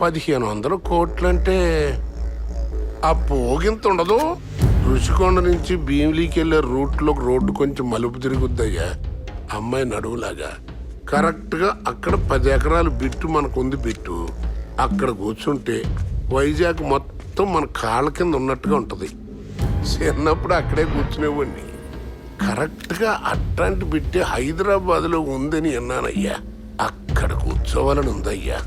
1500 కోట్లంటే ఆ పోగింత ఉండదు. రుషికొండ నుంచి భీమిలీకి వెళ్ళే రూట్లో రోడ్డు కొంచెం మలుపు తిరుగుద్దయ్యా, అమ్మాయి నడువులాగా. కరెక్ట్గా అక్కడ 10 ఎకరాలు బిట్టు మనకుంది. బిట్టు అక్కడ కూర్చుంటే వైజాగ్ మొత్తం మన కాళ్ళ కింద ఉన్నట్టుగా ఉంటుంది. చిన్నప్పుడు అక్కడే కూర్చునేవాడిని. కరెక్ట్గా అట్లాంటి బిట్టే హైదరాబాద్లో ఉందని అన్నానయ్యా. అక్కడ కూర్చోవాలని ఉందయ్యా.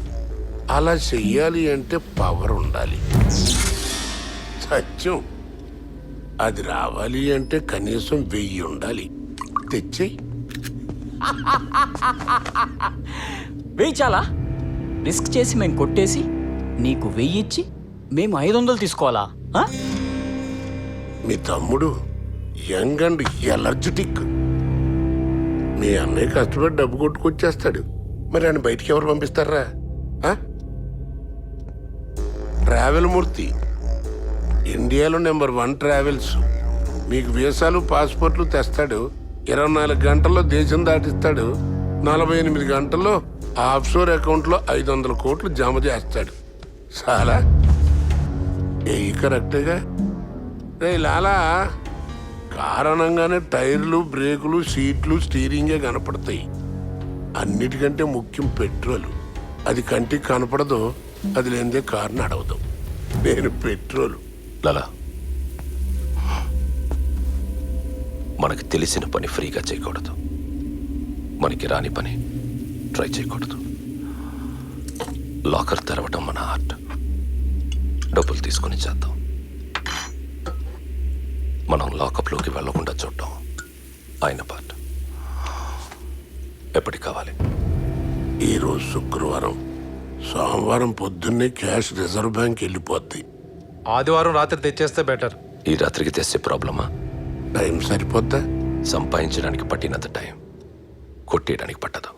అలా చెయ్యాలి అంటే పవర్ ఉండాలి. సత్యం, అది రావాలి అంటే కనీసం 1000 ఉండాలి. తెచ్చేయి. వెయ్యి చాలా రిస్క్ చేసి మేము కొట్టేసి నీకు 1000 ఇచ్చి మేము 500 తీసుకోవాలా? మీ తమ్ముడు యంగ్ అండ్ ఎలర్జెటిక్. మీ అన్నయ్య కష్టపడి డబ్బు కొట్టుకొచ్చేస్తాడు. మరి ఆయన బయటికి ఎవరు పంపిస్తారా? ట్రావెల్ మూర్తి, ఇండియాలో నెంబర్ 1 ట్రావెల్స్. మీకు వీసాలు పాస్పోర్ట్లు తెస్తాడు. 24 గంటల్లో దేశం దాటిస్తాడు. 48 గంటల్లో ఆఫ్షోర్ అకౌంట్లో 500 కోట్లు జమ చేస్తాడు. చాలా కరెక్ట్గా రే లాలా. కారణంగానే టైర్లు, బ్రేకులు, సీట్లు, స్టీరింగే కనపడతాయి. అన్నిటికంటే ముఖ్యం పెట్రోల్. అది కంటికి కనపడదు. అది లేనిదే కారు నడవదు. నేను పెట్రోల్. లాలా, మనకి తెలిసిన పని ఫ్రీగా చేయకూడదు. మనకి రాని పని ట్రై చేయకూడదు. లాకర్ తెరవటం మన ఆర్ట్. డబ్బులు తీసుకొని చేద్దాం. మనం లాకప్లోకి వెళ్ళకుండా చూడటం ఆయన పార్ట్. ఎప్పటికి కావాలి? ఈరోజు శుక్రవారం, సోమవారం పొద్దున్నే క్యాష్ రిజర్వ్ బ్యాంక్ వెళ్ళిపోద్ది. ఆదివారం రాత్రి తెచ్చేస్తే బెటర్. ఈ రాత్రికి తెచ్చే ప్రాబ్లమా? టైం సరిపోద్దా? సంపాదించడానికి పట్టినంత టైం కొట్టేయడానికి పట్టదు.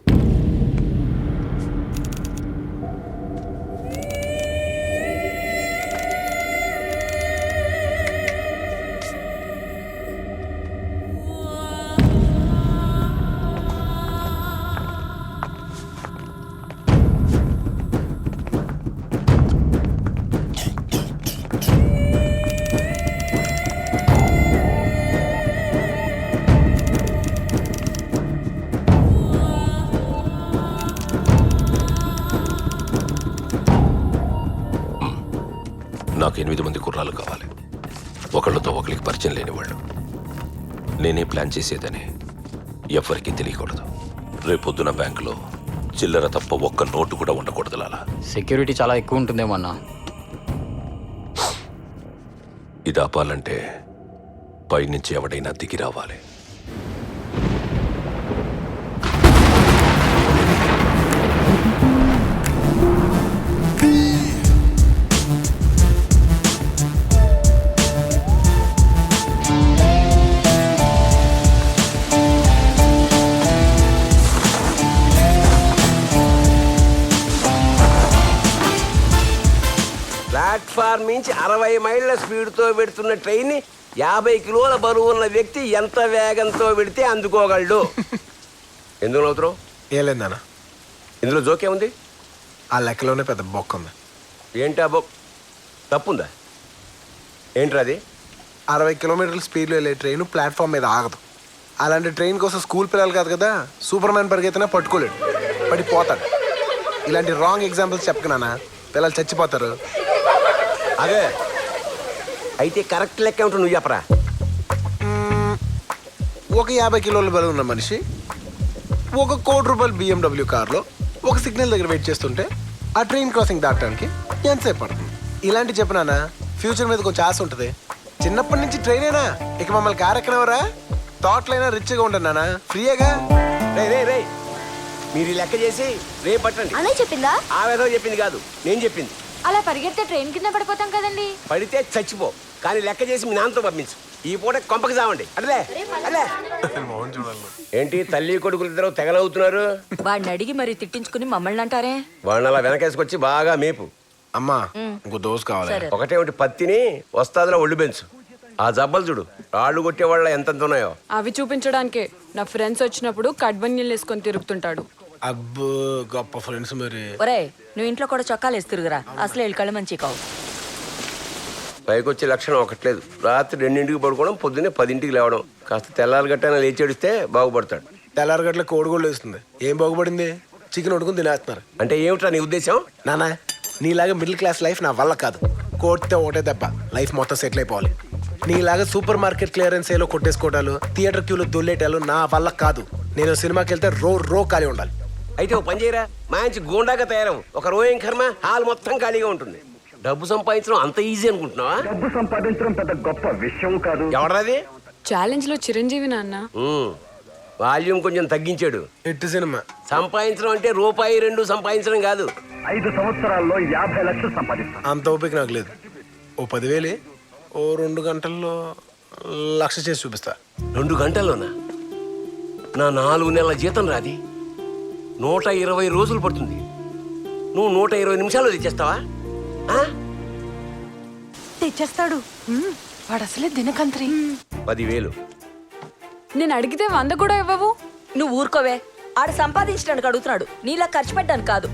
నాకు 8 మంది కుర్రాలు కావాలి. ఒకళ్ళతో ఒకరికి పరిచయం లేని వాళ్ళు. నేనే ప్లాన్ చేసేదని ఎవరికీ తెలియకూడదు. రేపొద్దున బ్యాంకులో చిల్లర తప్ప ఒక్క నోటు కూడా ఉండకూడదు. లాలా, సెక్యూరిటీ చాలా ఎక్కువ ఉంటుందేమో అన్నా. ఇది ఆపాలంటే పైనుంచి ఎవడైనా దిగి రావాలి. ప్లాట్ఫామ్ నుంచి 60 మైళ్ళ స్పీడ్తో పెడుతున్న ట్రైన్ని 50 కిలోల బరువు ఉన్న వ్యక్తి ఎంత వేగంతో పెడితే అందుకోగలడు? ఎందుకు నవ్వుతున్నావు? ఏం లేదు నాన్న, ఇందులో జోకే ఉంది. ఆ లెక్కలోనే పెద్ద బొక్క ఉంది. ఏంటా తప్పుందా? ఏంట్రా అది? 60 కిలోమీటర్ల స్పీడ్లో వెళ్ళే ట్రైన్ ప్లాట్ఫామ్ మీద ఆగదు. అలాంటి ట్రైన్ కోసం స్కూల్ పిల్లలు కాదు కదా, సూపర్ మ్యాన్ పరిగెత్తినా పట్టుకోలేడు, పడిపోతాడు. ఇలాంటి రాంగ్ ఎగ్జాంపుల్స్ చెప్పకనా, పిల్లలు చచ్చిపోతారు. అదే అయితే కరెక్ట్ లెక్క ఉంటుంది. నువ్వు చెప్పరా. ఒక 50 కిలోల బరువు ఉన్న మనిషి 1 కోటి రూపాయలు BMW కార్లో ఒక సిగ్నల్ దగ్గర వెయిట్ చేస్తుంటే ఆ ట్రైన్ క్రాసింగ్ దాటడానికి ఎంతసేపు పడుతుంది? ఇలాంటి చెప్పినానా ఫ్యూచర్ మీద కొంచెం ఆశ ఉంటుంది. చిన్నప్పటి నుంచి ట్రైనేనా, ఇక మమ్మల్ని కార్ ఎక్కనవరా? థాట్లైనా రిచ్గా ఉండన్నానా, ఫ్రీయేగా. రే మీరు ఈ లెక్క చేసి రేపు పట్టండి. అనే చెప్పిందా? ఆ వేదో చెప్పింది కాదు, నేను చెప్పింది. అలా పరిగెడితే ట్రైన్ కింద పడిపోతాం కదండి. పడితే చచ్చిపో, కానీ లెక్క చేసి మీ నాన్నతో పంపించు. ఈ పూట కొంపకి చావండి. అట్లే అట్లే. ఏంటి తల్లి కొడుకులు ఇద్దరు తెగలవుతున్నారు? వాడిని అడిగి మరి తిట్టించుకుని మమ్మల్ని అంటారే? వాళ్ళని అలా వెనకేసుకొచ్చి బాగా మేపు. అమ్మా ఇంకో దోశ కావాలి. ఒకటే ఒకటి పత్తిని వస్తాదిలో ఒళ్ళు పెంచు. ఆ జబ్బలు చూడు, రాళ్ళు కొట్టే వాళ్ళ ఎంతెంత ఉన్నాయో. అవి చూపించడానికే నా ఫ్రెండ్స్ వచ్చినప్పుడు కడ్బన్నీళ్ళు వేసుకొని తిరుగుతుంటాడు. అబ్బో గొప్ప ఫ్రెండ్స్ మరి. ఒరే నువ్వు ఇంట్లో కూడా చొక్కాలు వేసి తిరుగురా, అసలు వీళ్ళు కళ్ళు మంచి కావు. పైకి వచ్చే లక్షణం ఒకట్లేదు. రాత్రి 2ంటికి పడుకోవడం, పొద్దున్నే 10ంటికి లేవడం. కాస్త తెల్లారి గట్టైనా లేచి ఏడిస్తే బాగుపడతాడు. తెల్లారగట్ల కోడిగోళ్ళు వేస్తుంది. ఏం బాగుపడింది? చికెన్ వండుకుని తినేస్తున్నారు. అంటే ఏమిట్రా నీ ఉద్దేశం? నానా నీలాగా మిడిల్ క్లాస్ లైఫ్ నా వల్ల కాదు. కోడితే ఒకటే దెబ్బ, లైఫ్ మొత్తం సెటిల్ అయిపోవాలి. నీలాగా సూపర్ మార్కెట్ క్లియరెన్స్ ఏలో కొట్టేసుకోవడాలు, థియేటర్ క్యూలో దొల్లేటాలు నా వల్ల కాదు. నేను సినిమాకి వెళ్తే రో ఖాళీ ఉండాలి. అయితే ఓ పని చేయరా, మంచి గోండాగా తయారవు. ఒక రోయం కర్మ, హాల్ మొత్తం ఖాళీగా ఉంటుంది. డబ్బు సంపాదించడం అంత ఈజీ అనుకుంటున్నావా? డబ్బు సంపాదించడం పెద్ద గొప్ప విషయం కాదు. ఎవడరాది? ఛాలెంజ్ లో చిరంజీవి నాన్న. వాల్యూమ్ కొంచెం తగ్గించాడు. ఎట్టి సినిమా సంపాదించడం అంటే ₹2 సంపాదించడం కాదు. 5 సంవత్సరాల్లో 50 లక్షలు సంపాదిస్తాను. అంత ఓపిక నాకు లేదు. ఓ 10,000 ఓ 2 గంటల్లో 1,00,000 చేసి చూపిస్తా. 2 గంటల్లోనా? నా 4 నెలల జీతం రాది. 120 రోజులు పడుతుంది. నువ్వు 120 నిమిషాల్లో తెచ్చేస్తావా? తెచ్చేస్తాడు. వాడు అసలే దినకంత్రి. 10,000. నేను అడిగితే 100 కూడా ఇవ్వవు. నువ్వు ఊరుకోవే, ఆడ సంపాదించడానికి అడుగుతున్నాడు, నీలా ఖర్చు పెట్టడానికి కాదు.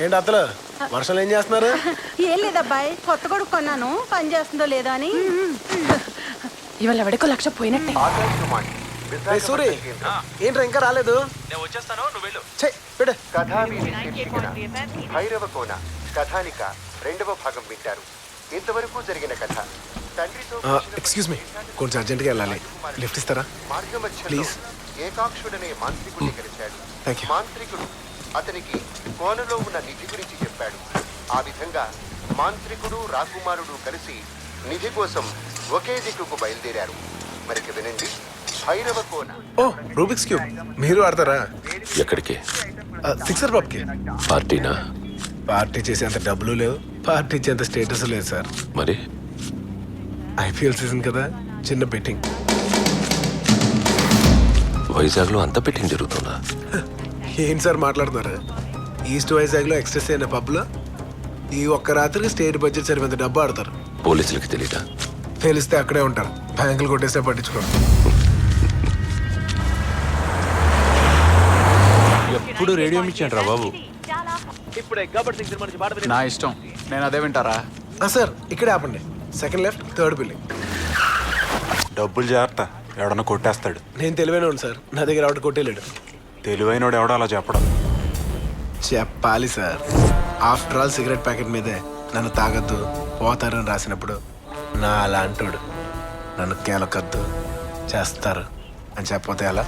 ఏంటి అత్తలు వర్షాలు ఏం చేస్తున్నారు? ఏం లేదబ్బాయి, కొత్త కొడుకు కొన్నాను, పని చేస్తుందో లేదో అని. ఇవాళ ఎవడికో 1,00,000 పోయినట్టే. ఏయ్ సూరి, ఏంట్రా ఇంకా రాలేదు? ఛే, పెట్టే. కథావీధి శీర్షికన భైరవ కోన కథానిక 2వ భాగం వింటారు. ఇంతవరకు జరిగిన కథ. తండ్రితో ఎక్స్క్యూజ్ మీ, కొంచెం అర్జెంట్గా వెళ్ళాలి. లిఫ్ట్ ఇస్తారా? మార్గమధ్యలో ప్లీజ్. ఏకాక్షుడనే మాంత్రికుడిని కలిశాడు. Thank you. మాంత్రికుడు అతనికి కోనలో ఉన్న నిధి గురించి చెప్పాడు. ఆ విధంగా మాంత్రికుడు రాకుమారుడు కలిసి నిధి కోసం ఒకే దిక్కుకు బయలుదేరారు. మరికి వినండి, భైరవ కోన. ఓ రూబిక్స్ క్యూబ్ మీరు ఆడతారా? ఎక్కడికి? సిక్సర్ పబ్కి. పార్టీనా? పార్టీ చేసేంత డబ్బులు లేవు, పార్టీ ఇచ్చేంత స్టేటస్ లేదు సార్. మరి ఐపీఎల్ సీజన్ కదా, చిన్న బెట్టింగ్. వైజాగ్లో అంత పెట్టింగ్ జరుగుతుందా? ఏంటి సార్ మాట్లాడుతున్నారు? ఈస్ట్ వైజాగ్లో ఎక్స్ట్రెస్ అయిన పబ్లో ఈ ఒక్క రాత్రికి స్టేట్ బడ్జెట్ సరిపోయేంత డబ్బు ఆడతారు. పోలీసులకి తెలీదా? తెలిస్తే అక్కడే ఉంటారు, బ్యాంకులు కొట్టేస్తే పట్టించుకోండి. ఎప్పుడు రేడియో ఇచ్చాను రా బాబు. నా ఇష్టం, నేను అదే వింటారా. సార్ ఇక్కడే ఆపండి. Second left, third building. డబ్బులు జాగ్రత్త, ఎవడన్నా కొట్టేస్తాడు. నేను తెలివైన సార్, నా దగ్గర ఆవిడ కొట్టేలేడు. తెలివైనోడు ఎవడో అలా చెప్పడం. చెప్పాలి sir. After all cigarette packet మీదే నన్ను తాగద్దు పోతారని రాసినప్పుడు నా అలాంటోడు నన్ను కేలకద్దు చేస్తారు అని చెప్పపోతే అలా.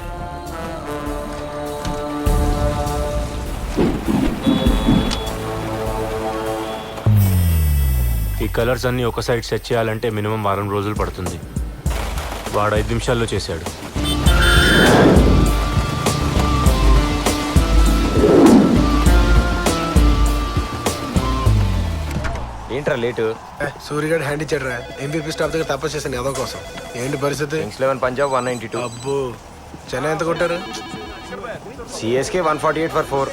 ఈ కలర్స్ అన్నీ ఒక సైడ్ సెట్ చేయాలంటే మినిమం 1 రోజులు పడుతుంది. వాడు 5 నిమిషాల్లో చేశాడు. ఏంట్రా లేటు? సూర్యగడ్ హ్యాండ్ ఇచ్చాడు రా. ఎంపీపీ స్టాఫ్ దగ్గర తపస్సు చేశాను ఏదో కోసం. ఏంటి పరిస్థితి? పంజాబ్ 192. అబ్బో, చెన్నై ఎంత కొట్టారు? CSK 148 for 4.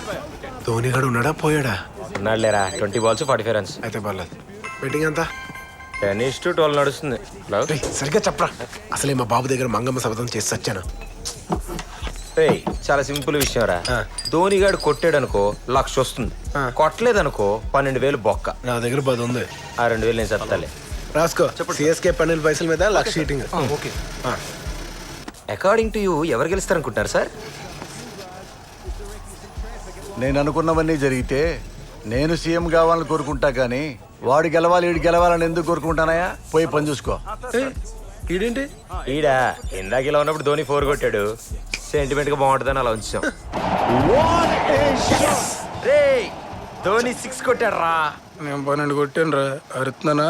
ధోని గడు ఉన్నాడా పోయాడా? ఉన్నాడు లేరా, 20 balls 45 runs. అయితే పర్లేదు. బెట్టింగ్ ఎంత? 10-12 నడుస్తుంది. రేయ్, సరిగ్గా చెప్పరా. అసలే మా బాబు దగ్గర మంగమ్మ శపథం చేసి సచ్చాను. చాలా సింపుల్ విషయం రా. ధోని గాడు కొట్టాడు అనుకో 1,00,000 వస్తుంది. కొట్టలేదనుకో 12,000 బొక్క. నా దగ్గర 10 ఉంది. ఆ 2,000 నేను చెప్తాలే. రాసుకో. సిఎస్కే 12 పైసల మీద 1,00,000 sheeting. Okay. According to you ఎవరు గెలుస్తారనుకుంటారు సార్? నేను అనుకున్నవన్నీ జరిగితే నేను సీఎం కావాలని కోరుకుంటా, కానీ వాడు గెలవాలి వీడు గెలవాలని ఎందుకు కోరుకుంటానయా? పోయి పని చూసుకో. ఈడేంటి? ఈడా ఇందాక ఇలా ఉన్నప్పుడు ధోని 4 కొట్టాడు. సెంటిమెంట్ గా బాగుంటుందని అలా ఉంచాం. రే ధోని 6 కొట్టాడు రా. నేను 12 కొట్టాను రా. అరుతున్నానా?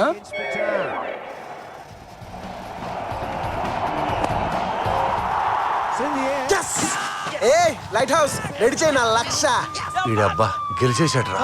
ఏ లైట్ హౌస్ రెడీ చేయి, నా 1,00,000. వీడబ్బా గెలిచేశాడు రా.